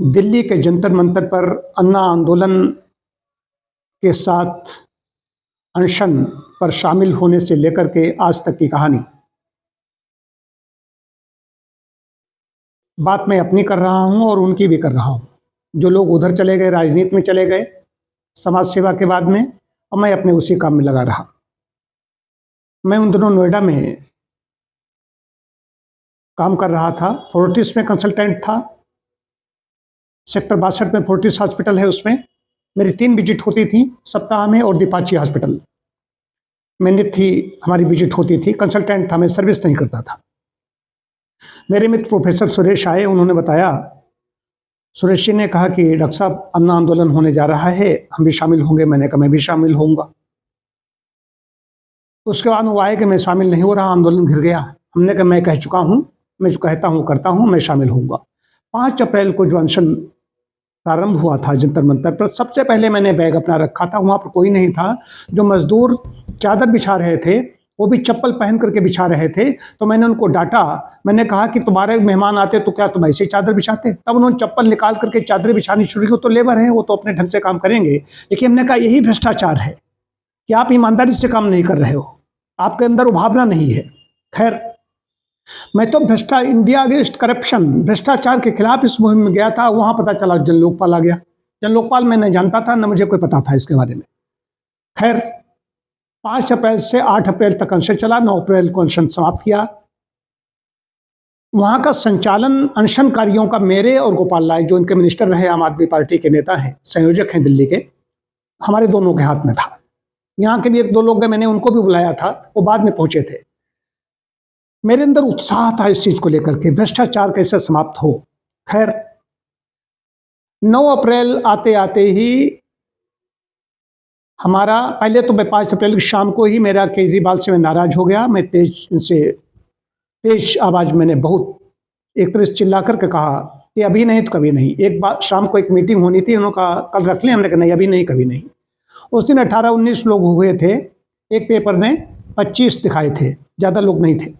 दिल्ली के जंतर मंतर पर अन्ना आंदोलन के साथ अनशन पर शामिल होने से लेकर के आज तक की कहानी। बात मैं अपनी कर रहा हूं और उनकी भी कर रहा हूं। जो लोग उधर चले गए, राजनीति में चले गए समाज सेवा के बाद में, और मैं अपने उसी काम में लगा रहा। मैं उन दिनों नोएडा में काम कर रहा था, फोर्टिस में कंसल्टेंट था। सेक्टर 62 में फोर्टिस हॉस्पिटल है, उसमें मेरी 3 विजिट होती थी सप्ताह में, और दीपाची हॉस्पिटल में थी हमारी विजिट होती थी। कंसल्टेंट था मैं, सर्विस नहीं करता था। मेरे मित्र प्रोफेसर सुरेश आए, उन्होंने बताया, सुरेश जी ने कहा कि डॉक्टर साहब अन्ना आंदोलन होने जा रहा है, हम भी शामिल होंगे। मैंने कहा मैं भी शामिल होऊंगा। उसके बाद वो आए कि मैं शामिल नहीं हो रहा, आंदोलन घिर गया। हमने कहा मैं कह चुका हूँ, मैं जो कहता हूँ करता हूँ, मैं शामिल होऊंगा। 5 अप्रैल को जो अनशन प्रारंभ हुआ था जंतर मंतर पर, सबसे पहले मैंने बैग अपना रखा था। वहाँ पर कोई नहीं था। जो मजदूर चादर बिछा रहे थे वो भी चप्पल पहन करके बिछा रहे थे। तो मैंने उनको डांटा। मैंने कहा कि तुम्हारे मेहमान आते तो क्या तुम ऐसे ही चादर बिछाते? तब उन्होंने चप्पल निकाल करके चादरें बिछानी शुरू की। तो लेबर हैं, वो तो अपने ढंग से काम करेंगे। लेकिन हमने कहा यही भ्रष्टाचार है कि आप ईमानदारी से काम नहीं कर रहे हो, आपके अंदर उभावना नहीं है। खैर, मैं तो इंडिया अगेंस्ट करप्शन, भ्रष्टाचार के खिलाफ इस मुहिम में गया था। वहां पता चला जन लोकपाल आ गया। जन लोकपाल मैं नहीं जानता था, न मुझे कोई पता था इसके बारे में। खैर, 5 अप्रैल से 8 अप्रैल तक अनशन चला। 9 अप्रैल को अनशन समाप्त किया। वहां का संचालन अनशनकारियों का मेरे और गोपाल राय, जो इनके मिनिस्टर रहे, आम आदमी पार्टी के नेता हैं, संयोजक हैं दिल्ली के, हमारे दोनों के हाथ में था। यहाँ के भी 1-2 लोग, मैंने उनको भी बुलाया था, वो बाद में पहुंचे थे। मेरे अंदर उत्साह था इस चीज को लेकर के, भ्रष्टाचार कैसे समाप्त हो। खैर, 9 अप्रैल आते आते ही हमारा, पहले तो मैं 5 अप्रैल की शाम को ही मेरा केजरीवाल से मैं नाराज हो गया। मैं तेज आवाज मैंने बहुत एक तरह से चिल्ला करके कहा कि अभी नहीं तो कभी नहीं। एक बार शाम को एक मीटिंग होनी थी, उन्होंने कहा कल रख लें। हमने कहा नहीं, अभी नहीं कभी नहीं। उस दिन 18-19 लोग हुए थे। एक पेपर ने 25 दिखाए थे, ज्यादा लोग नहीं थे।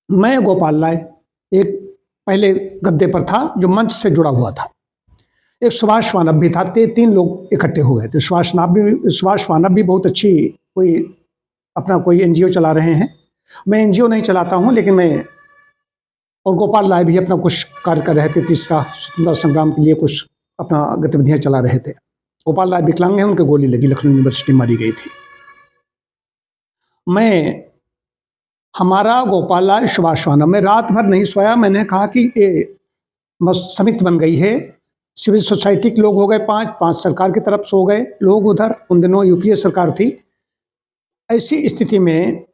मैं, गोपाल राय एक पहले गद्दे पर था जो मंच से जुड़ा हुआ था, एक सुभाष मानव भी था। 3 लोग इकट्ठे हो गए थे। सुभाष मानव भी बहुत अच्छी कोई एनजीओ चला रहे हैं। मैं एनजीओ नहीं चलाता हूं, लेकिन मैं और गोपाल राय भी अपना कुछ कार्य कर रहे थे। तीसरा स्वतंत्रता संग्राम के लिए कुछ अपना गतिविधियां चला रहे थे। गोपाल राय विकलांग हैं, उनके गोली लगी, लखनऊ यूनिवर्सिटी मारी गई थी। हमारा गोपाल राय, सुभाष मानव, मैं रात भर नहीं सोया। मैंने कहा कि ये समिति बन गई है, सिविल सोसाइटी के लोग हो गए 5 सरकार की तरफ से हो गए लोग उधर। उन दिनों यूपीए सरकार थी। ऐसी स्थिति में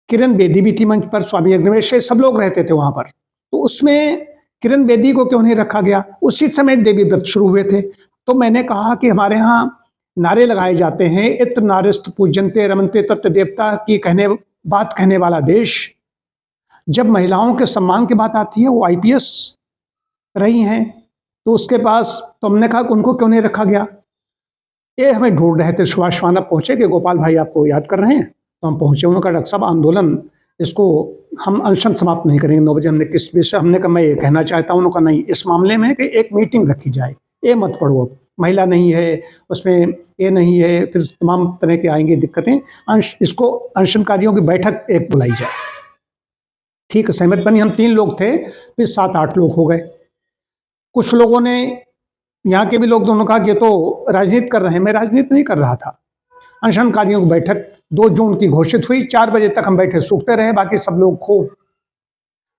किरण बेदी भी थी मंच पर, स्वामी अग्निवेश, सब लोग रहते थे वहां पर। तो उसमें किरण बेदी को क्यों नहीं रखा गया? उसी समय देवी व्रत शुरू हुए थे। तो मैंने कहा कि हमारे यहाँ नारे लगाए जाते हैं, इत्र नारिस्त पूज्यन्ते रमन्ते तत् देवता की बात कहने वाला देश। जब महिलाओं के सम्मान की बात आती है, वो आईपीएस रही हैं, तो उसके पास, तो हमने कहा उनको क्यों नहीं रखा गया? ये हमें ढूंढ रहे थे। सुभाष मानव पहुंचे कि गोपाल भाई आपको याद कर रहे हैं। तो हम पहुंचे। उन्होंने कहा डॉक्टर साहब आंदोलन, इसको हम अनशन समाप्त नहीं करेंगे 9 बजे। हमने किस विषय? हमने कहा मैं ये कहना चाहता हूँ। उन्होंने कहा नहीं, इस मामले में कि एक मीटिंग रखी जाए, ये मत पढ़ो, महिला नहीं है उसमें, ये नहीं है, फिर तमाम तरह के आएंगी दिक्कतें। इसको अनशनकारियों की बैठक एक बुलाई जाए। ठीक है, सहमत बनी। हम 3 लोग थे, फिर 7-8 लोग हो गए। कुछ लोगों ने, यहाँ के भी लोग, दोनों कहा कि ये तो राजनीति कर रहे हैं। मैं राजनीति नहीं कर रहा था। अनशनकारियों की बैठक 2 जून की घोषित हुई। 4 बजे तक हम बैठे सूखते रहे। बाकी सब लोग खूब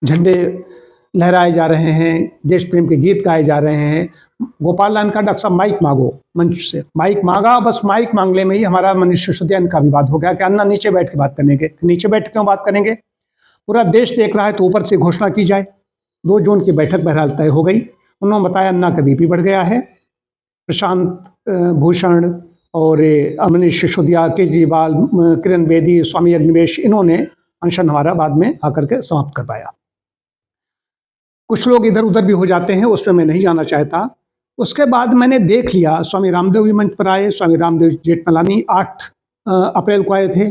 झंडे लहराए जा रहे हैं, देश प्रेम के गीत गाए जा रहे हैं। गोपाल लाल का डॉक्टर साहब माइक मांगो, मंच से माइक मांगा। बस माइक मांगने में ही हमारा मनीष सिसोदिया का विवाद हो गया कि अन्ना नीचे बैठ के बात करेंगे। नीचे बैठ क्यों बात करेंगे? पूरा देश देख रहा है, तो ऊपर से घोषणा की जाए। 2 जून की बैठक बहरहाल तय हो गई। उन्होंने बताया अन्ना का बीपी बढ़ गया है। प्रशांत भूषण और मनीष सिसोदिया, केजरीवाल, किरण बेदी, स्वामी अग्निवेश, इन्होंने अनशन हमारा बाद में आकर के समाप्त कर पाया। कुछ लोग इधर उधर भी हो जाते हैं, उसमें मैं नहीं जाना चाहता। उसके बाद मैंने देख लिया, स्वामी रामदेव भी मंच पर आए। स्वामी रामदेव जेठमलानी 8 अप्रैल को आए थे।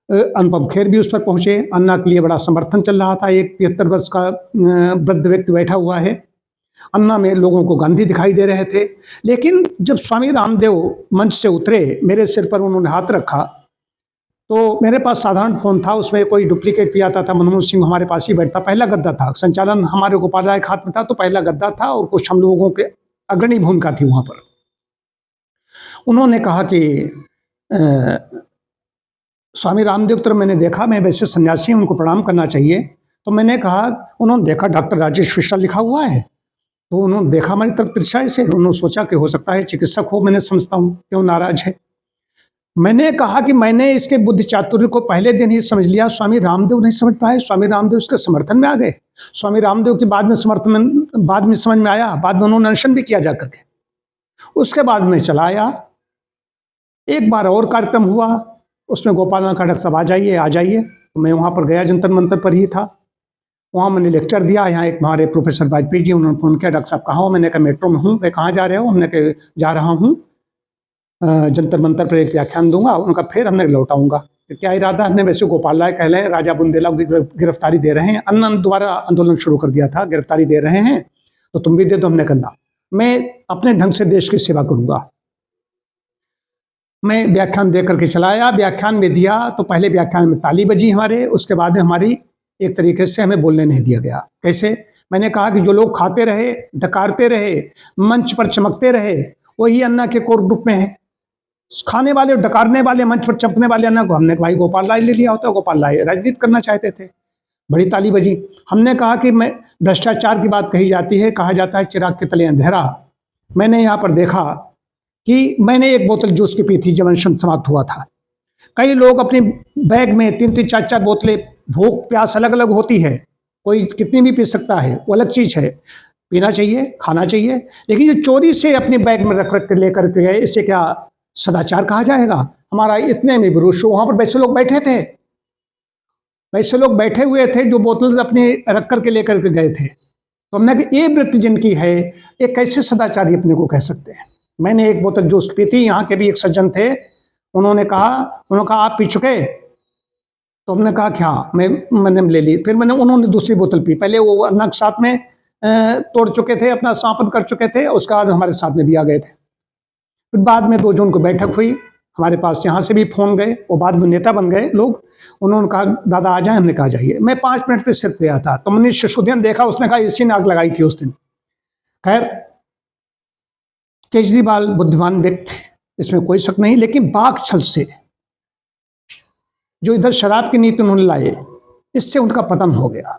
अनुपम खेर भी उस पर पहुंचे। अन्ना के लिए बड़ा समर्थन चल रहा था। एक 73 वर्ष का वृद्ध व्यक्ति बैठा हुआ है। अन्ना में लोगों को गांधी दिखाई दे रहे थे। लेकिन जब स्वामी रामदेव मंच से उतरे, मेरे सिर पर उन्होंने हाथ रखा, तो मेरे पास साधारण फोन था, उसमें कोई डुप्लीकेट भी आता था। मनमोहन सिंह हमारे पास ही बैठता, पहला गद्दा था, संचालन हमारे गोपाल राय के हाथ में था, तो पहला गद्दा था और कुछ हम लोगों के अग्रणी भूमिका थी वहां पर। उन्होंने कहा कि स्वामी रामदेव की तरफ मैंने देखा, मैं वैसे सन्यासी हूं, उनको प्रणाम करना चाहिए। तो मैंने कहा, उन्होंने देखा डॉक्टर राजेश विशाल लिखा हुआ है, तो उन्होंने देखा हमारी तरफ तिरछाई से, उन्होंने सोचा कि हो सकता है चिकित्सक हो, मैंने समझता हूँ, क्यों नाराज है। मैंने कहा कि मैंने इसके बुद्धि चातुर्य को पहले दिन ही समझ लिया, स्वामी रामदेव नहीं समझ पाए, स्वामी रामदेव इसके समर्थन में आ गए। स्वामी रामदेव की बाद में बाद में समझ में आया, बाद में उन्होंने अनशन भी किया जाकर के। उसके बाद में चला आया, एक बार और कार्यक्रम हुआ, उसमें गोपाल नाथ का डॉक्टर साहब आ जाइए। तो मैं वहाँ पर गया, जंतर मंतर पर ही था, वहाँ मैंने लेक्चर दिया। यहाँ एक हमारे प्रोफेसर वाजपेयी जी, उन्होंने फोन किया, डॉक्टर साहब कहाँ हो? मैंने कहा मेट्रो में हूँ। मैं कहाँ जा रहे हो? हमने कहा जा रहा हूँ जंतर मंतर पर एक व्याख्यान दूंगा। उनका फिर हमने लौटाऊंगा। तो क्या इरादा? हमने वैसे गोपाल राय कह रहे हैं, राजा बुंदेला की गिरफ्तारी दे रहे हैं, अन्ना दोबारा आंदोलन शुरू कर दिया था, गिरफ्तारी दे रहे हैं, तो तुम भी दे दो। हमने कहना मैं अपने ढंग से देश की सेवा करूंगा। मैं व्याख्यान दे करके चला आया। व्याख्यान में दिया तो पहले व्याख्यान में ताली बजी हमारे, उसके बाद हमारी एक तरीके से हमें बोलने नहीं दिया गया। कैसे? मैंने कहा कि जो लोग खाते रहे, डकारते रहे, मंच पर चमकते रहे, वही अन्ना के कोर ग्रुप में है। खाने वाले, डकारने वाले, मंच पर चमकने वाले अन्ना को हमने भाई गोपाल राय ले लिया होता। गोपाल राय राजनीति करना चाहते थे, बड़ी ताली बजी। हमने कहा कि मैं भ्रष्टाचार की बात कही जाती है, कहा जाता है चिराग के तले अंधेरा। मैंने यहाँ पर देखा कि मैंने एक बोतल जूस की पी थी जब अनशन समाप्त हुआ था। कई लोग अपने बैग में 3-3 4-4 बोतलें, भूख प्यास अलग अलग होती है, कोई कितनी भी पी सकता है, वो अलग चीज है। पीना चाहिए, खाना चाहिए, लेकिन जो चोरी से अपने बैग में रख रख के लेकर के गए, इससे क्या सदाचार कहा जाएगा? हमारा इतने में विरुष। वहां पर वैसे लोग बैठे थे, वैसे लोग बैठे हुए थे जो बोतल अपने रख करके लेकर के गए थे। तो हमने कहा ये वृत्ति जिनकी है, ये कैसे सदाचारी अपने को कह सकते हैं? मैंने एक बोतल जूस पी थी। यहाँ के भी एक सज्जन थे, उन्होंने कहा आप पी चुके? तो हमने कहा क्या? मैंने ले ली। फिर उन्होंने दूसरी बोतल पी। पहले वो अन्ना के साथ में तोड़ चुके थे, अपना समापन कर चुके थे, उसके बाद हमारे साथ में भी आ गए थे। फिर बाद में 2 जून को बैठक हुई हमारे पास, यहाँ से भी फोन गए, वो बाद में नेता बन गए लोग। उन्होंने कहा दादा आ जाए, हमने कहा जाइए। मैं 5 मिनट से सिर्फ गया था, तो मनीष सिसोदिया ने देखा, उसने कहा इसी ने आग लगाई थी उस दिन। खैर, केजरीवाल बुद्धिमान व्यक्ति, इसमें कोई शक नहीं, लेकिन बाक छल से जो इधर शराब की नीति उन्होंने लाए, इससे उनका पतन हो गया।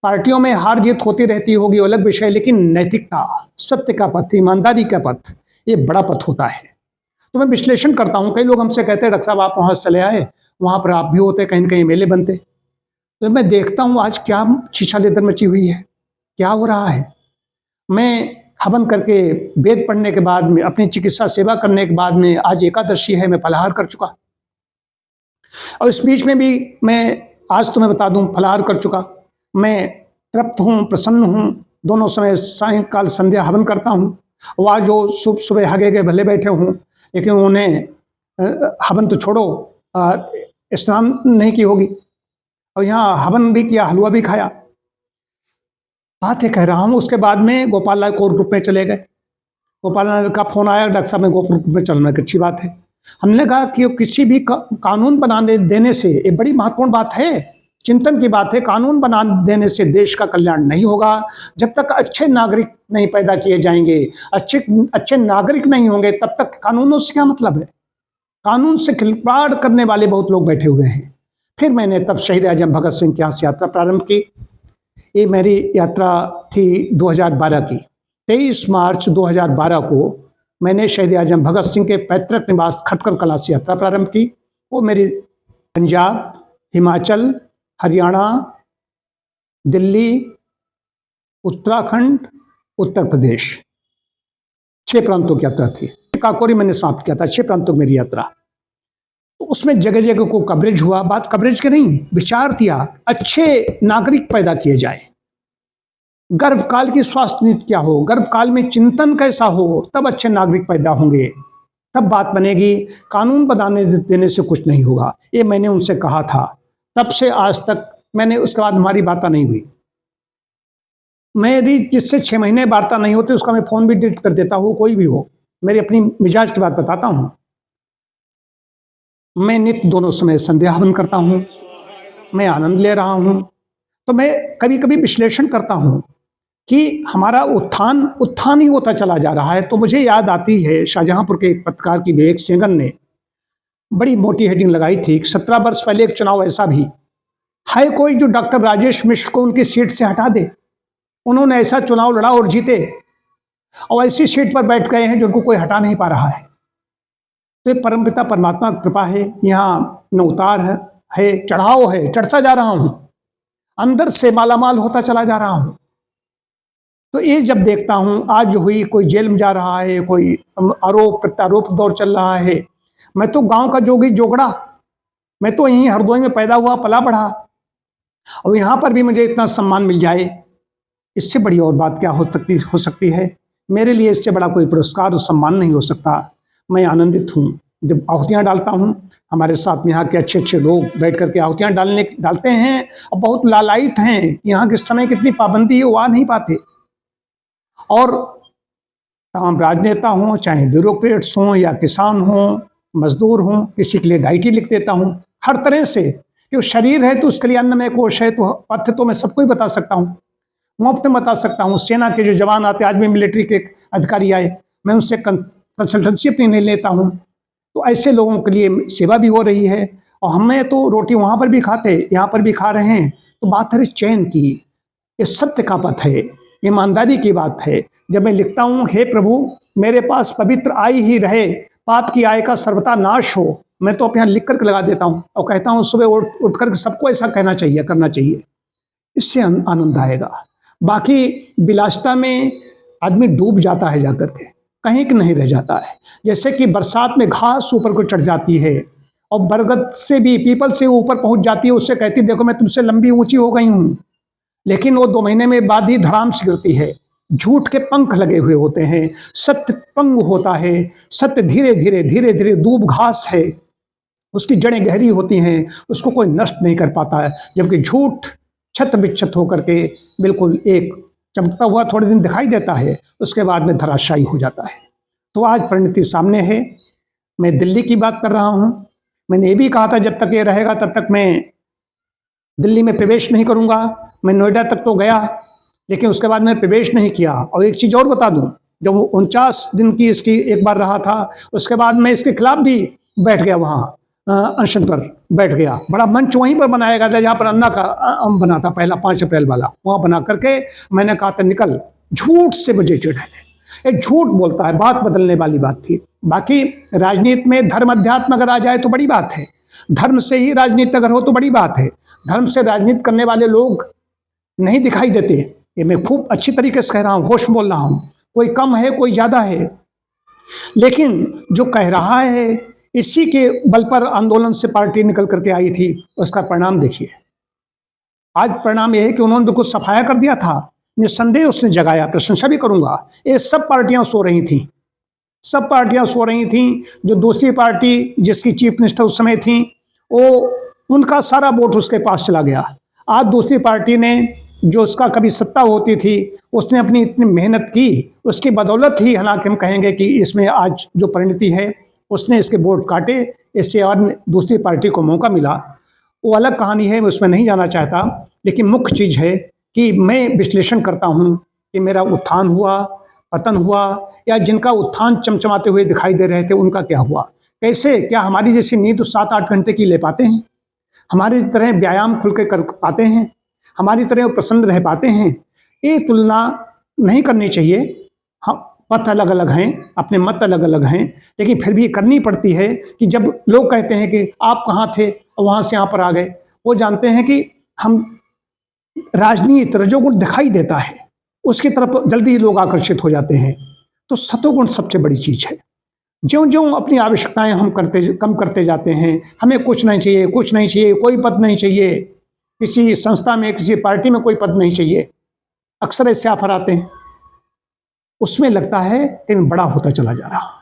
पार्टियों में हार जीत होती रहती होगी, अलग विषय, लेकिन नैतिकता, सत्य का पथ, ईमानदारी का पथ, ये बड़ा पथ होता है। तो मैं विश्लेषण करता हूं, कई लोग हमसे कहते हैं डॉक्टर साहब आप वहां से चले आए, वहां पर आप भी होते, कहीं न कहीं मेले बनते। तो मैं देखता हूं आज क्या शीशा लेदर मची हुई है, क्या हो रहा है। मैं हवन करके, वेद पढ़ने के बाद में, अपनी चिकित्सा सेवा करने के बाद में, आज एकादशी है, मैं फलाहार कर चुका। और इस बीच में भी मैं आज तुम्हें बता दूं फलाहार कर चुका। मैं तृप्त हूँ, प्रसन्न हूँ, दोनों समय सायंकाल संध्या हवन करता हूँ। वह जो सुबह हगे गए भले बैठे हूँ, लेकिन उन्हें हवन तो छोड़ो, स्नान नहीं की होगी, और यहाँ हवन भी किया, हलवा भी खाया। बात कह रहा हूँ। उसके बाद में गोपाल राय कोर ग्रुप में चले गए। गोपाल राय का फोन आया, डॉक्टर साहब मैं कोर ग्रुप में चलना, अच्छी बात है। हमने कहा कि किसी भी कानून बनाने देने से, एक बड़ी महत्वपूर्ण बात है, चिंतन की बात है, कानून बना देने से देश का कल्याण नहीं होगा जब तक अच्छे नागरिक नहीं पैदा किए जाएंगे, अच्छे नागरिक नहीं होंगे, तब तक कानूनों से क्या मतलब है? कानून से खिलवाड़ करने वाले बहुत लोग बैठे हुए हैं। फिर मैंने तब शहीद आजम भगत सिंह के यहाँ से यात्रा प्रारंभ की। ये मेरी यात्रा थी 2012 की। 23 मार्च 2012 को मैंने शहीद आजम भगत सिंह के पैतृक निवास खटकर कला से यात्रा प्रारंभ की। वो मेरी पंजाब, हिमाचल, हरियाणा, दिल्ली, उत्तराखंड, उत्तर प्रदेश, 6 प्रांतों की यात्रा थी। काकोरी मैंने समाप्त किया था, 6 प्रांतों की मेरी यात्रा। तो उसमें जगह जगह को कवरेज हुआ। बात कवरेज के नहीं, विचार दिया अच्छे नागरिक पैदा किए जाए। गर्भकाल की स्वास्थ्य नीति क्या हो, गर्भकाल में चिंतन कैसा हो, तब अच्छे नागरिक पैदा होंगे, तब बात बनेगी। कानून बनाने देने से कुछ नहीं होगा, ये मैंने उनसे कहा था। तब से आज तक मैंने, उसके बाद हमारी वार्ता नहीं हुई। मैं यदि जिससे 6 महीने वार्ता नहीं होती उसका मैं फ़ोन भी डिलीट कर देता हूँ, कोई भी हो। मेरी अपनी मिजाज की बात बताता हूँ। मैं नित्य दोनों समय संध्या हवन करता हूँ, मैं आनंद ले रहा हूँ। तो मैं कभी-कभी विश्लेषण करता हूँ कि हमारा उत्थान उत्थान ही होता चला जा रहा है। तो मुझे याद आती है शाहजहाँपुर के एक पत्रकार की विवेक सेंगर ने बड़ी मोटी हेडिंग लगाई थी कि 17 वर्ष पहले एक चुनाव ऐसा भी है कोई जो डॉक्टर राजेश मिश्र को उनकी सीट से हटा दे। उन्होंने ऐसा चुनाव लड़ा और जीते और ऐसी सीट पर बैठ गए हैं जिनको कोई हटा नहीं पा रहा है। तो ये परमपिता परमात्मा की कृपा है। यहाँ न उतार है, चढ़ाव है, चढ़ता जा रहा हूं, अंदर से मालामाल होता चला जा रहा हूं। तो ये जब देखता हूं, आज जो हुई कोई जेल में जा रहा है, कोई आरोप प्रत्यारोप दौर चल रहा है। मैं तो गांव का जोगी जोगड़ा, मैं तो यहीं हरदोई में पैदा हुआ पला बढ़ा और यहां पर भी मुझे इतना सम्मान मिल जाए, इससे बड़ी और बात क्या हो सकती है। मेरे लिए इससे बड़ा कोई पुरस्कार और सम्मान नहीं हो सकता। मैं आनंदित हूँ जब आहुतियाँ डालता हूँ। हमारे साथ में यहाँ के अच्छे लोग बैठ करके आहुतियाँ डालते हैं और बहुत लालायित हैं। यहाँ के समय की इतनी पाबंदी है, वो आ नहीं पाते। और तमाम राजनेता हों, चाहे ब्यूरोक्रेट्स हों या किसान हों, मजदूर हों, किसी के लिए डायटी लिख देता हूँ हर तरह से। कि शरीर है तो उसके लिए अन्नमय कोश है, तो पथ्य तो मैं सबको ही बता सकता हूँ, मुफ्त में बता सकता हूँ। सेना के जो जवान आते, आज भी मिलिट्री के अधिकारी आए, मैं उनसे कंसल्टेंसी अपनी नहीं लेता हूँ। तो ऐसे लोगों के लिए सेवा भी हो रही है और हमें तो रोटी वहाँ पर भी खाते, यहाँ पर भी खा रहे हैं। तो बात है चैन की, ये सत्य का पथ है, ईमानदारी की बात है। जब मैं लिखता हूँ, हे प्रभु मेरे पास पवित्र आय ही रहे, पाप की आय का सर्वथा नाश हो, मैं तो अपने यहाँ लिख करके लगा देता हूँ और कहता हूँ सुबह उठ करके सबको ऐसा कहना चाहिए, करना चाहिए, इससे आनंद आएगा। बाकी विलासिता में आदमी डूब जाता है, जाकर के कहीं कि नहीं रह जाता है। जैसे कि बरसात में घास ऊपर को चढ़ जाती है और बरगद से भी, पीपल से ऊपर पहुंच जाती है, उससे कहती देखो मैं तुमसे लंबी ऊंची हो गई हूं, लेकिन वो 2 महीने में बाद ही धड़ाम से गिरती है। झूठ के पंख लगे हुए होते हैं, सत्य पंग होता है। सत्य धीरे धीरे धीरे धीरे दूब घास है, उसकी जड़ें गहरी होती हैं, उसको कोई नष्ट नहीं कर पाता है। जबकि झूठ छत बिच्छत होकर के बिल्कुल एक चमकता हुआ थोड़े दिन दिखाई देता है, उसके बाद में धराशायी हो जाता है। तो आज परिणति सामने है। मैं दिल्ली की बात कर रहा हूँ। मैंने ये भी कहा था जब तक ये रहेगा तब तक मैं दिल्ली में प्रवेश नहीं करूँगा। मैं नोएडा तक तो गया, लेकिन उसके बाद मैंने प्रवेश नहीं किया। और एक चीज़ और बता दूँ, जब 49 दिन की इसकी एक बार रहा था, उसके बाद मैं इसके खिलाफ भी बैठ गया, वहाँ अनशन पर बैठ गया। बड़ा मंच वहीं पर बनाया गया था जहाँ पर अन्ना का बना था, पहला 5 अप्रैल वाला, वहाँ बना करके मैंने कहा था निकल, झूठ से मुझे चिढ़ है। एक झूठ बोलता है, बात बदलने वाली बात थी। बाकी राजनीति में धर्म अध्यात्म अगर आ जाए तो बड़ी बात है, धर्म से ही राजनीति अगर हो तो बड़ी बात है। धर्म से राजनीति करने वाले लोग नहीं दिखाई देते, ये मैं खूब अच्छी तरीके से कह रहा हूँ, होश बोल रहा हूँ। कोई कम है, कोई ज्यादा है, लेकिन जो कह रहा है इसी के बल पर आंदोलन से पार्टी निकल करके आई थी, उसका परिणाम देखिए। आज परिणाम यह है कि उन्होंने बिल्कुल सफाया कर दिया था, निस्संदेह उसने जगाया, प्रशंसा भी करूंगा। ये सब पार्टियां सो रही थी, सब पार्टियां सो रही थी। जो दूसरी पार्टी जिसकी चीफ मिनिस्टर उस समय थी, वो उनका सारा वोट उसके पास चला गया। आज दूसरी पार्टी ने, जो उसका कभी सत्ता होती थी, उसने अपनी इतनी मेहनत की, उसकी बदौलत ही हालांकि हम कहेंगे कि इसमें आज जो परिणति है, उसने इसके वोट काटे, इससे और दूसरी पार्टी को मौका मिला। वो अलग कहानी है, मैं उसमें नहीं जाना चाहता। लेकिन मुख्य चीज़ है कि मैं विश्लेषण करता हूँ कि मेरा उत्थान हुआ, पतन हुआ, या जिनका उत्थान चमचमाते हुए दिखाई दे रहे थे उनका क्या हुआ। कैसे, क्या हमारी जैसी नींद 7-8 घंटे की ले पाते हैं? हमारी तरह व्यायाम खुल के कर पाते हैं? हमारी तरह प्रसन्न रह पाते हैं? ये तुलना नहीं करनी चाहिए। हम पथ अलग अलग हैं, अपने मत अलग अलग हैं, लेकिन फिर भी करनी पड़ती है कि जब लोग कहते हैं कि आप कहाँ थे और वहाँ से यहाँ पर आ गए, वो जानते हैं कि हम राजनीति रजोगुण दिखाई देता है, उसकी तरफ जल्दी ही लोग आकर्षित हो जाते हैं। तो सतोगुण सबसे बड़ी चीज है। ज्यों ज्यों अपनी आवश्यकताएं हम कम करते जाते हैं, हमें कुछ नहीं चाहिए, कुछ नहीं चाहिए, कोई पद नहीं चाहिए, किसी संस्था में, किसी पार्टी में कोई पद नहीं चाहिए, अक्सर ऐसे ऑफर आते हैं, उसमें लगता है कि मैं बड़ा होता चला जा रहा हूं।